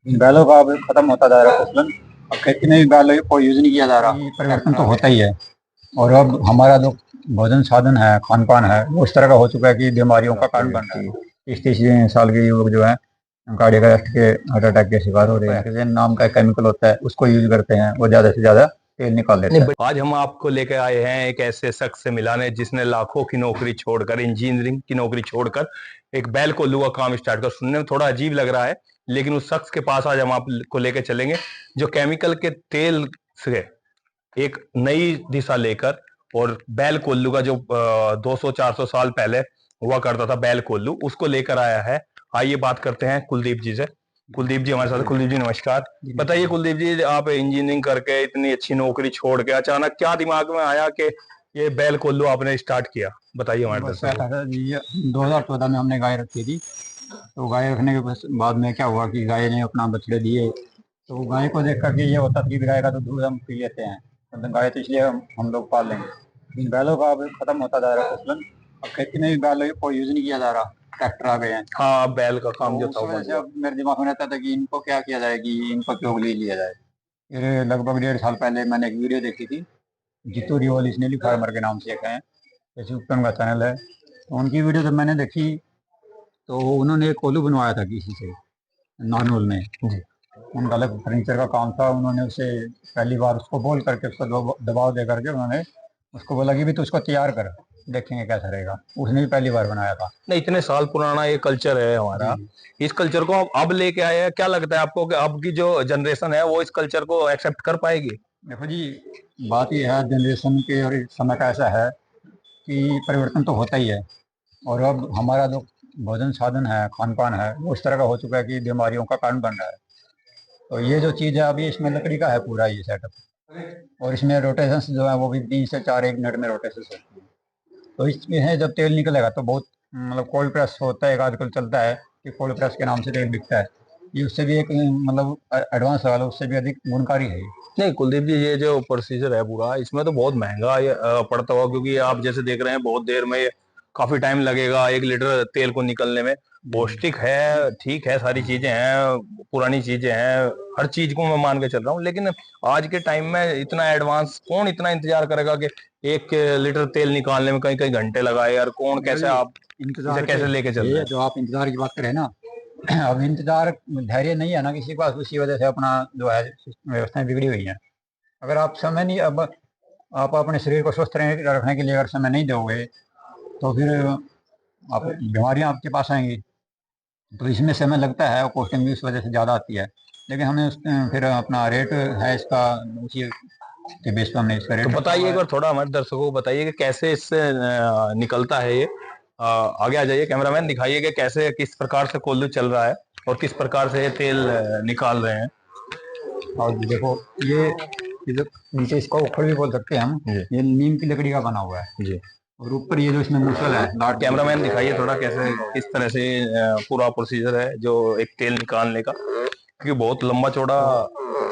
इन बैलों का अब खत्म होता जा रहा है प्रचलन। अब खेती में भी बैलों को यूज नहीं किया जा रहा। ये परिवर्तन तो होता ही है। और अब हमारा जो भोजन साधन है, खान पान है, वो इस तरह का हो चुका है कि बीमारियों का कारण बन रहा है। 30-30 साल के युवक जो है कार्डियक अरेस्ट के, हार्ट अटैक के शिकार हो रहे हैं। ऑक्सीजन नाम का केमिकल होता है, उसको यूज करते हैं, वो ज्यादा से ज्यादा तेल निकाल लेते हैं। आज हम आपको लेकर आए हैं एक ऐसे शख्स से मिलाने जिसने लाखों की नौकरी छोड़कर, इंजीनियरिंग की नौकरी छोड़कर एक बैल कोल्हू का काम स्टार्ट कर। सुनने में थोड़ा अजीब लग रहा है, लेकिन उस शख्स के पास आज हम आपको लेकर चलेंगे जो केमिकल के तेल से एक नई दिशा लेकर, और बैल कोल्लू का जो 200-400 साल पहले हुआ करता था बैल कोल्लू, उसको लेकर आया है। आइए बात करते हैं कुलदीप जी से। कुलदीप जी हमारे साथ हैं। कुलदीप जी नमस्कार। बताइए कुलदीप जी, आप इंजीनियरिंग करके इतनी अच्छी नौकरी छोड़ के अचानक क्या दिमाग में आया कि ये बैल कोल्लू आपने स्टार्ट किया? बताइए हमारे बस दर्शकों ऐसा था जी, 2014 में हमने गाय रखी थी। तो गाय रखने के बाद में क्या हुआ कि गाय ने अपना बछड़े दिए। तो गाय को देख करके ये होता था कि गाय का तो दूध हम पी लेते हैं, मतलब गाय तो इसलिए हम लोग पाल लेंगे। लेकिन बैलों का अब खत्म होता जा रहा है प्रचलन। अब खेती में भी बैलों को यूज नहीं किया जा रहा, ट्रैक्टर आ गए हैं। हाँ, बैल का तो काम जो उस था वो वजह बंद से हुआ। अब मेरे दिमाग में रहता था कि इनको क्या किया जाए, कि इनको क्यों ले लिया जाए। फिर लगभग 1.5 साल पहले मैंने एक वीडियो देखी थी। जीतू रिवॉल्यूशनरी फार्मर के नाम से एक है, फेसबुक पर उनका चैनल है। तो उनकी वीडियो जब मैंने देखी, तो उन्होंने एक कोल्हू बनवाया था किसी से, नारनौल में। जी। उनका अलग फर्नीचर का काम था। उन्होंने उसे पहली बार उसको बोल करके, उसको दबाव दे करके उन्होंने उसको बोला कि भी तो उसको तैयार कर, देखेंगे कैसा रहेगा। उसने भी पहली बार बनाया था। नहीं, इतने साल पुराना ये कल्चर है जी हमारा। जी। इस कल्चर को अब लेके आए हैं, क्या लगता है आपको कि अब की जो जनरेशन है वो इस कल्चर को एक्सेप्ट कर पाएगी? देखो जी, बात यह है जनरेशन के और इस समय का ऐसा है कि परिवर्तन तो होता ही है। और अब हमारा जो भोजन साधन है, खान पान है, वो इस तरह का हो चुका है कि बीमारियों का कारण बन रहा है। तो ये जो चीज़ है, अभी इसमें लकड़ी का है पूरा ये सेटअप। और इसमें रोटेशंस जो है वो भी 3 से 4 एक मिनट में रोटेशन होती है। तो इसमें जब तेल निकलेगा तो बहुत, मतलब कोल्ड प्रेस होता है, एक आजकल चलता है कि कोल्ड प्रेस के नाम से तेल बिकता है। ये उससे भी एक, मतलब एडवांस वाला, उससे भी अधिक गुणकारी है ये। नहीं कुलदीप जी, ये जो प्रोसीजर है पूरा, इसमें तो बहुत महंगा पड़ता होगा, क्योंकि आप जैसे देख रहे हैं बहुत देर में काफी टाइम लगेगा 1 लीटर तेल को निकलने में। पौष्टिक है, ठीक है, सारी चीजें हैं, पुरानी चीजें हैं, हर चीज को मैं मान के चल रहा हूँ, लेकिन आज के टाइम में इतना एडवांस कौन इतना इंतजार करेगा कि 1 लीटर तेल निकालने में कई कई घंटे लगाए यार? कौन, कैसे आप इसे इंतजार के, कैसे लेके चल रहे ये हैं? जो आप इंतजार की बात करें ना, अब इंतजार, धैर्य नहीं है ना किसी के पास, उसी वजह से अपना जो है व्यवस्थाएं बिगड़ी हुई हैं। अगर आप समय नहीं, अब आप अपने शरीर को स्वस्थ रखने के लिए अगर समय नहीं दोगे, तो फिर आप बीमारियां आपके पास आएंगी। तो इसमें समय लगता है और कॉस्टिंग भी उस वजह से ज़्यादा आती है। लेकिन हमें फिर अपना रेट है इसका, उसी के बेस पर हमने इसका तो रेट रखा बताइए हुआ एक है। बार, थोड़ा हमारे दर्शकों को बताइए कि कैसे इससे निकलता है ये। आगे आ जाइए कैमरामैन, दिखाइए कि कैसे, किस प्रकार से कोल्हू चल रहा है और किस प्रकार से ये तेल निकाल रहे हैं। और जी देखो, ये जो नीचे, इसको उखड़ भी बोल सकते हैं हम, जी ये नीम की लकड़ी का बना हुआ है। जी। और ऊपर ये जो इसमें मूसल है लाट की, कैमरामैन दिखाइए थोड़ा कैसे, किस तरह से पूरा प्रोसीजर है जो एक तेल निकालने का, क्योंकि बहुत लंबा चौड़ा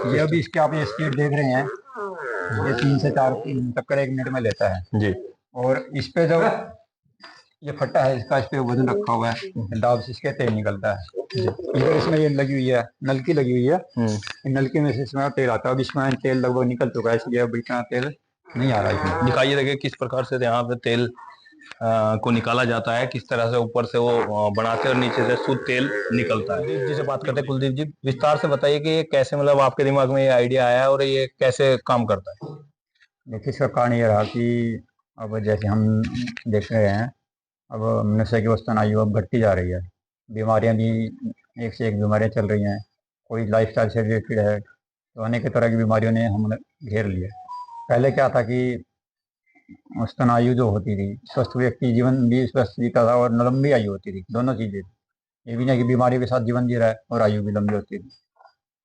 तो ये अभी इसके आप ये स्पीड देख रहे हैं, ये 3 से 4 चक्कर एक मिनट में लेता है। जी। और इस पे जो ये फट्टा है इसका, इस पे वजन रखा हुआ है, दाब से इसके तेल निकलता है। इधर इसमें ये लगी हुई है, नलकी लगी हुई है। नलकी में से इसमें तेल आता है। अब इसमें तेल लगभग निकल चुका है, इसलिए अब इतना तेल नहीं आ रहा है इसमें। दिखाइए, देखिए किस प्रकार से यहाँ पे तेल को निकाला जाता है, किस तरह से ऊपर से वो बनाते हैं और नीचे से शुद्ध तेल निकलता है। कुलदीप जी से बात करते हैं। कुलदीप जी, विस्तार से बताइए कि ये कैसे, मतलब आपके दिमाग में ये आइडिया आया और ये कैसे काम करता है? देखिए, इसका कारण ये रहा कि अब जैसे हम देख रहे हैं, अब नशे की वस्तु आयु अब घटती जा रही है। बीमारियां भी एक से एक बीमारियां चल रही हैं। कोई लाइफस्टाइल से रिलेटेड है, तो अनेक तरह की बीमारियों ने हम घेर लिया। पहले क्या था कि औसतन आयु जो होती थी, स्वस्थ व्यक्ति जीवन भी स्वस्थ जीता था और लंबी आयु होती थी, दोनों चीज़ें थी। ये भी नहीं कि बीमारियों के साथ जीवन जी रहा है और आयु भी लंबी होती थी।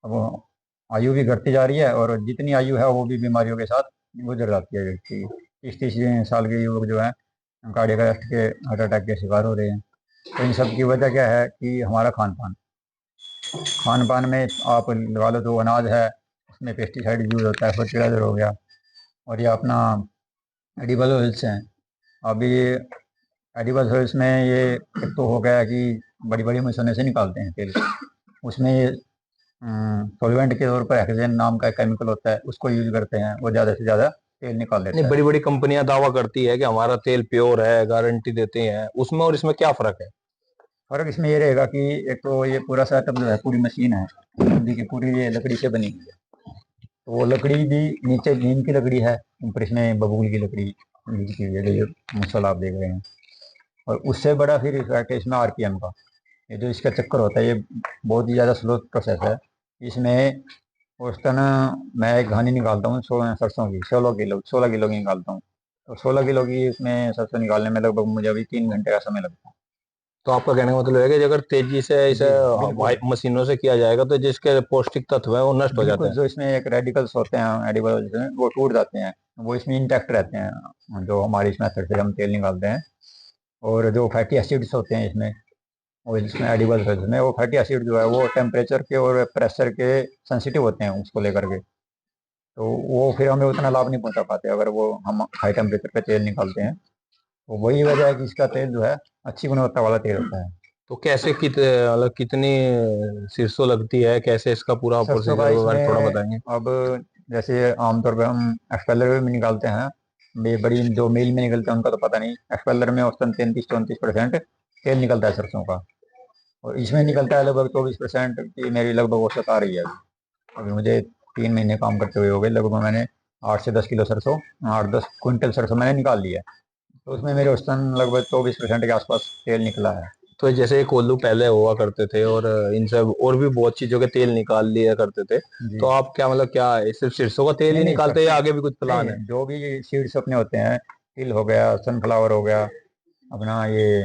अब आयु भी घटती जा रही है, और जितनी आयु है वो भी बीमारियों के साथ गुजर जाती है व्यक्ति। 30-30 साल के युवक जो है कार्डियक अरेस्ट के, हार्ट अटैक के शिकार हो रहे हैं। तो इन सब की वजह क्या है कि हमारा खान पान, खान पान में आप लगा लो, जो अनाज है उसमें पेस्टिसाइड यूज होता है, फर्टिलाइजर हो गया। और ये अपना एडिबल ऑयल्स हैं। अभी ये एडिबल ऑयल्स में ये एक तो हो गया कि बड़ी बड़ी मशीनों से निकालते हैं तेल, उसमें ये सॉल्वेंट के तौर पर हेक्सेन नाम का केमिकल होता है, उसको यूज करते हैं, वो ज़्यादा से ज़्यादा तेल निकाल नहीं, देता है। बड़ी बड़ी कंपनियां दावा करती है कि हमारा तेल प्योर है, गारंटी देते हैं, उसमें और इसमें क्या फर्क है? फर्क इसमें ये रहेगा कि एक तो ये पूरा सेटअप जो है, पूरी मशीन है नदी की, पूरी ये लकड़ी से बनी हुई है। तो वो लकड़ी भी नीचे नीम की लकड़ी है, ऊपर इसमें बबूल की लकड़ी यूज की हुई है, जो ये मसाला आप देख रहे हैं। और उससे बड़ा फिर इफेक्ट है इसमें आरपीएम का। ये जो इसका चक्कर होता है, ये बहुत ही ज़्यादा स्लो प्रोसेस है। इसमें औसतन मैं एक घानी निकालता हूँ सरसों की 16 किलो की निकालता हूँ। तो 16 किलो की इसमें सरसों निकालने में लगभग मुझे अभी 3 घंटे का समय लगता तो आपका कहने का मतलब है कि अगर तेजी से है। इसे जी बिल्कुल। मशीनों से किया जाएगा तो जिसके पौष्टिक तत्व है वो नष्ट हो जाते बिल्कुल, हैं। जो इसमें एक रेडिकल्स होते हैं एडिबल, वो टूट जाते हैं, वो इसमें इंटैक्ट रहते हैं जो हमारी इस मेथड से हम तेल निकालते हैं। और जो फैटी एसिड्स होते हैं इसमें, और जिसमें एडिबल्स होते हैं, वो फैटी एसिड जो है वो टेम्परेचर के और प्रेशर के सेंसिटिव होते हैं उसको लेकर के। तो वो फिर हमें उतना लाभ नहीं पहुंचा पाते अगर वो हम हाई टेम्परेचर पे तेल निकालते हैं। तो वही वजह है कि इसका तेल जो है अच्छी गुणवत्ता वाला तेल होता है। तो कैसे मतलब कितनी सिरसों लगती है, कैसे इसका पूरा सरसों प्रोसीजर का के बारे में थोड़ा इसमें बताएंगे? अब जैसे आमतौर पे हम एक्सपेलर में निकालते हैं, बड़ी जो मिल में निकलते हैं उनका तो पता नहीं। एक्सपेलर में औसतन 33-34% तेल निकलता है सरसों का। और इसमें निकलता है लगभग 24% की मेरी लगभग औसत आ रही है अभी। अभी मुझे 3 महीने काम करते हुए हो गए, लगभग मैंने 8 से 10 किलो सरसों, 8-10 क्विंटल सरसों मैंने निकाल लिया है। तो उसमें मेरे औसतन लगभग 24% के आसपास तेल निकला है। तो जैसे कोल्हू पहले हुआ करते थे और इनसे और भी बहुत चीजों के तेल निकाल लिया करते थे, जी। तो आप क्या मतलब क्या सिर्फ सरसों का तेल नहीं ही नहीं, निकालते हैं या सरसों आगे भी कुछ प्लान नहीं, है? जो भी सीड्स अपने होते हैं, तिल हो गया, सनफ्लावर हो गया, अपना ये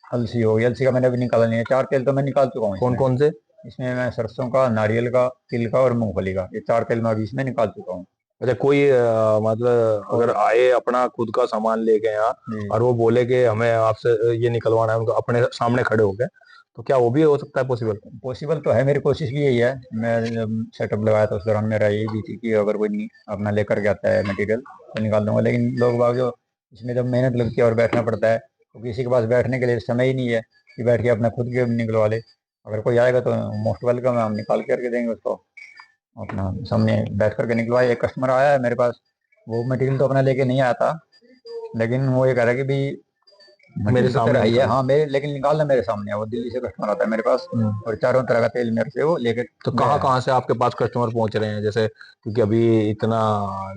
अलसी हो गई। अलसी का मैंने अभी निकाला नहीं है, 4 तेल तो मैं निकाल चुका हूँ कौन इसमें। कौन से? इसमें मैं सरसों का, नारियल का, तिल का और मूंगफली का, ये 4 तेल मैं अभी इसमें निकाल चुका हूँ। अच्छा, कोई मतलब अगर और आए अपना खुद का सामान लेके यहाँ जी, और वो बोले कि हमें आपसे ये निकलवाना है, उनको अपने सामने खड़े हो गए, तो क्या वो भी हो सकता है पॉसिबल? पॉसिबल तो है, मेरी कोशिश भी यही है। मैं जब सेटअप लगाया था उस दौरान मेरा यही भी थी कि अगर कोई अपना लेकर के आता है मटेरियल तो निकाल दूंगा। लेकिन लोग बाग जो इसमें जब मेहनत लगती है और बैठना पड़ता है, तो किसी के पास बैठने के लिए समय ही नहीं है कि बैठ के अपना खुद के निकलवा ले। अगर कोई आएगा तो मोस्ट वेलकम है, हम निकाल करके देंगे उसको। अपना सामने बैठ करके निकलवाए। एक कस्टमर आया है मेरे पास, वो मटेरियल तो अपना लेके नहीं आया था, लेकिन वो ये कह रहा है कि भाई मेरे मटेरियल तो तेरा सामने ही है, निकल। हाँ मेरे, लेकिन निकालना मेरे सामने है। वो दिल्ली से कस्टमर आता है मेरे पास, हम्म। और चारों तरह का तेल मेरे से वो लेके तो गया कहाँ है। कहाँ से आपके पास कस्टमर पहुंच रहे हैं जैसे, क्योंकि अभी इतना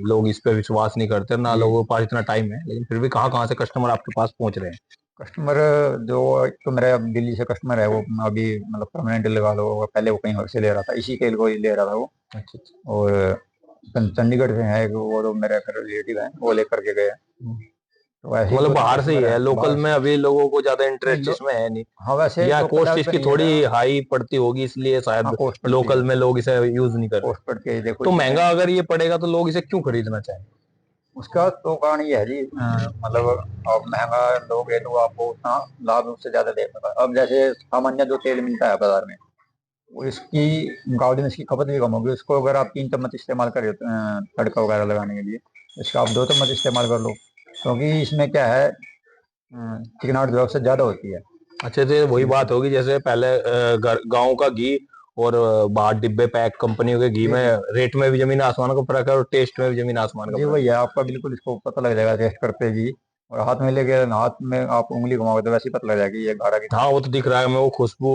लोग इस पे विश्वास नहीं करते ना, जी। लोगों के पास इतना टाइम है, लेकिन फिर भी कहाँ कहाँ से कस्टमर आपके पास पहुंच रहे हैं? कस्टमर जो, एक तो मेरा दिल्ली से कस्टमर है, वो अभी मतलब परमानेंट लगा लो, पहले वो कहीं और से ले रहा था, इसी तेल को ही ले रहा था वो। अच्छा अच्छा। और चंडीगढ़ से है वो, तो मेरे रिलेटिव है, वो लेकर के गए हैं। तो ऐसे तो ही मतलब दो तीन बाहर से ही कस्टमर है, हैं लोकल बाहर में से। अभी लोगों को ज्यादा नहीं इंटरेस्ट इसमें है नहीं, हाँ वैसे या लोकल कॉस्ट लेवल पर इसकी नहीं है थोड़ी ना। हाई पड़ती होगी इसलिए हाँ शायद कॉस्ट पड़ती है, लोकल में लोग इसे यूज नहीं कर रहे। कॉस्ट पड़ती है, देखो तो इसमें। महंगा अगर ये पड़ेगा तो लोग इसे क्यों खरीदना चाहेंगे? उसका तो कारण ये है जी, मतलब आप महंगा लोगे तो आपको उतना लाभ उससे ज्यादा दे पाएगा। अब जैसे सामान्य जो तेल मिलता है बाजार में, वो इसकी मुकाबले में इसकी खपत भी कम होगी। उसको अगर आप 3 चम्मच इस्तेमाल करें तड़का वगैरह लगाने के लिए, इसका आप 2 चम्मच इस्तेमाल कर लो, क्योंकि इसमें क्या है, चिकनाहट जो है उससे ज्यादा होती है। अच्छे से वही बिल्कुल। बात होगी जैसे पहले गांव का घी और बाहर डिब्बे पैक कंपनियों के घी जी में जी रेट में भी जमीन आसमान का फर्क है और टेस्ट में भी जमीन आसमान का जी, फर्क वही है आपका, बिल्कुल इसको पता लग जाएगा टेस्ट करते ही। और हाथ में लेके, हाथ में आप उंगली घुमाओगे तो वैसे ही पता लग जाएगा कि ये गाढ़ा है। हाँ, कितना है। वो तो दिख रहा है हमें, वो खुशबू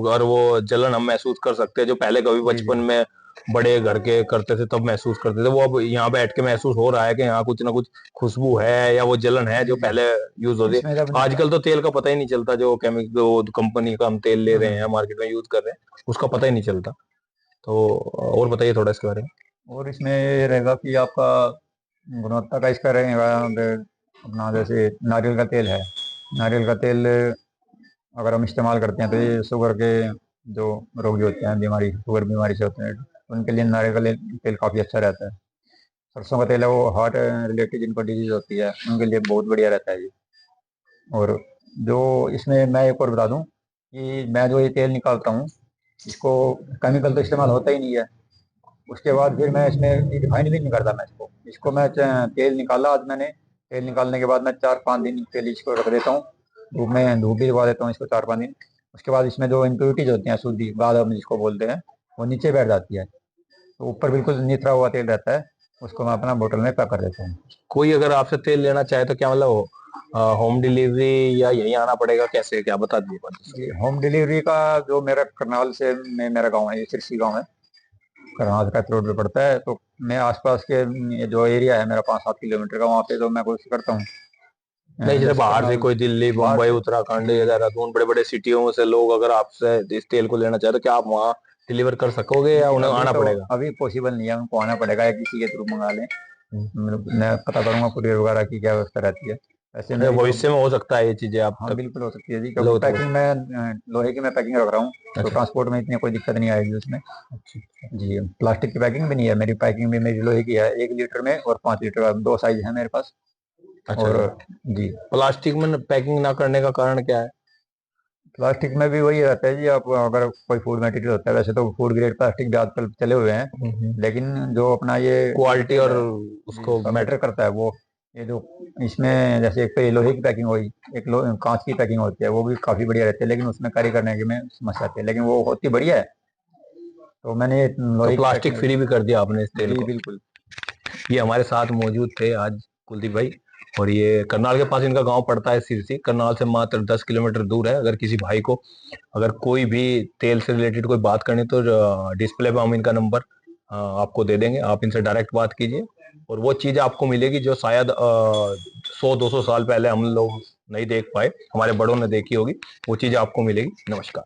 और वो जलन हम महसूस कर सकते हैं, जो पहले कभी जी जी। बचपन में बड़े घर के करते थे तब महसूस करते थे, वो अब यहाँ बैठ के महसूस हो रहा है कि यहाँ कुछ ना कुछ खुशबू है या वो जलन है जी जो जी। पहले यूज होती है। इसमें जब आजकल तो तेल का पता ही नहीं चलता, जो केमिकल कंपनी का हम तेल ले रहे हैं हम्म, मार्केट में यूज कर रहे हैं, उसका पता ही नहीं चलता। तो और बताइए थोड़ा इसके बारे में। और इसमें ये रहेगा कि आपका गुणवत्ता का इसका रहेगा अपना, जैसे नारियल का तेल है। नारियल का तेल अगर हम इस्तेमाल करते हैं तो ये शुगर के जो रोगी होते हैं, बीमारी शुगर बीमारी से होते हैं, उनके लिए नारियल का तेल काफ़ी अच्छा रहता है। सरसों का तेल है वो हार्ट रिलेटेड जिनको डिजीज होती है उनके लिए बहुत बढ़िया रहता है ये। और जो इसमें मैं एक और बता दूं कि मैं जो ये तेल निकालता हूँ, इसको केमिकल तो इस्तेमाल होता ही नहीं है। उसके बाद फिर मैं इसमें रिफाइंड भी नहीं करता मैं इसको। मैं तेल निकाला आज मैंने, तेल निकालने के बाद मैं 4-5 दिन तेल इसको रख देता हूँ, धूप में, धूप भी लगा देता हूँ इसको 4-5 दिन। उसके बाद इसमें जो इम्प्योरिटीज होती हैं, शुद्धि गाद हम जिसको बोलते हैं, वो नीचे बैठ जाती है, तो ऊपर बिल्कुल निथरा हुआ तेल रहता है, उसको मैं अपना बोतल में पैक कर देता हूँ। कोई अगर आपसे तेल लेना चाहे तो क्या मतलब होम डिलीवरी या यहीं आना पड़ेगा, कैसे क्या बता दीजिए। जी, होम डिलीवरी का जो मेरा करनाल से में मेरा गांव है, ये सिरसी गांव है, करनाल का रोड पे पड़ता है, तो मैं आसपास के ये जो एरिया है मेरा 5-7 किलोमीटर का, वहाँ पे तो मैं कोशिश करता हूँ। नहीं, जैसे जैसे बाहर से करनाल कोई दिल्ली बाहर बम्बई से, उत्तराखंड या देहरादून बड़े बड़े सिटियों से लोग अगर आपसे इस तेल को लेना चाहे तो क्या आप वहाँ डिलीवर कर सकोगे या नहीं, उन्हें आना पड़ेगा? अभी पॉसिबल नहीं है, उनको आना पड़ेगा या किसी के थ्रू मंगा लें। हम्म। मैं पता करूंगा कुरियर वगैरह की क्या व्यवस्था रहती है। वैसे अच्छा, मेरी जो, भविष्य में हो सकता है ये चीजें आप हाँ तक बिल्कुल हो सकती है जी, क्योंकि लोग तो। पैकिंग में लोहे की मैं पैकिंग रख रहा हूँ, तो अच्छा। ट्रांसपोर्ट में इतनी कोई दिक्कत नहीं आएगी उसमें। अच्छा। जी, प्लास्टिक की पैकिंग भी नहीं है, मेरी पैकिंग भी मेरी लोहे की है, 1 लीटर में और 5 लीटर का, दो साइज है मेरे पास। अच्छा और अच्छा। जी, प्लास्टिक में पैकिंग ना करने का कारण क्या है? प्लास्टिक में भी वही रहता है जी, आप अगर कोई फूड मटेरियल होता है, वैसे तो फूड ग्रेड प्लास्टिक भी आजकल चले हुए हैं, लेकिन जो अपना ये क्वालिटी तेल और है, जी उसको उसका मैटर। मैटर करता है वो। ये जो इसमें जैसे एक तो ये लोहे की पैकिंग हुई, एक कांच की पैकिंग होती है, वो भी काफी बढ़िया रहती है, लेकिन उसमें कैरी करने की में समस्या आती है, लेकिन वो होती बढ़िया है, तो मैंने ये तो लोहे की प्लास्टिक पैकिंग। फ्री भी कर दिया आपने इस तेल जी को। बिल्कुल। ये हमारे साथ मौजूद थे आज कुलदीप भाई। और ये करनाल के पास इनका गांव पड़ता है सिरसी, करनाल से मात्र 10 किलोमीटर दूर है। अगर किसी भाई को अगर कोई भी तेल से रिलेटेड कोई बात करनी तो डिस्प्ले पे हम इनका नंबर आपको दे देंगे, आप इनसे डायरेक्ट बात कीजिए और वो चीज़ आपको मिलेगी जो शायद 100-200 साल पहले हम लोग नहीं देख पाए, हमारे बड़ों ने देखी होगी, वो चीज़ आपको मिलेगी। नमस्कार।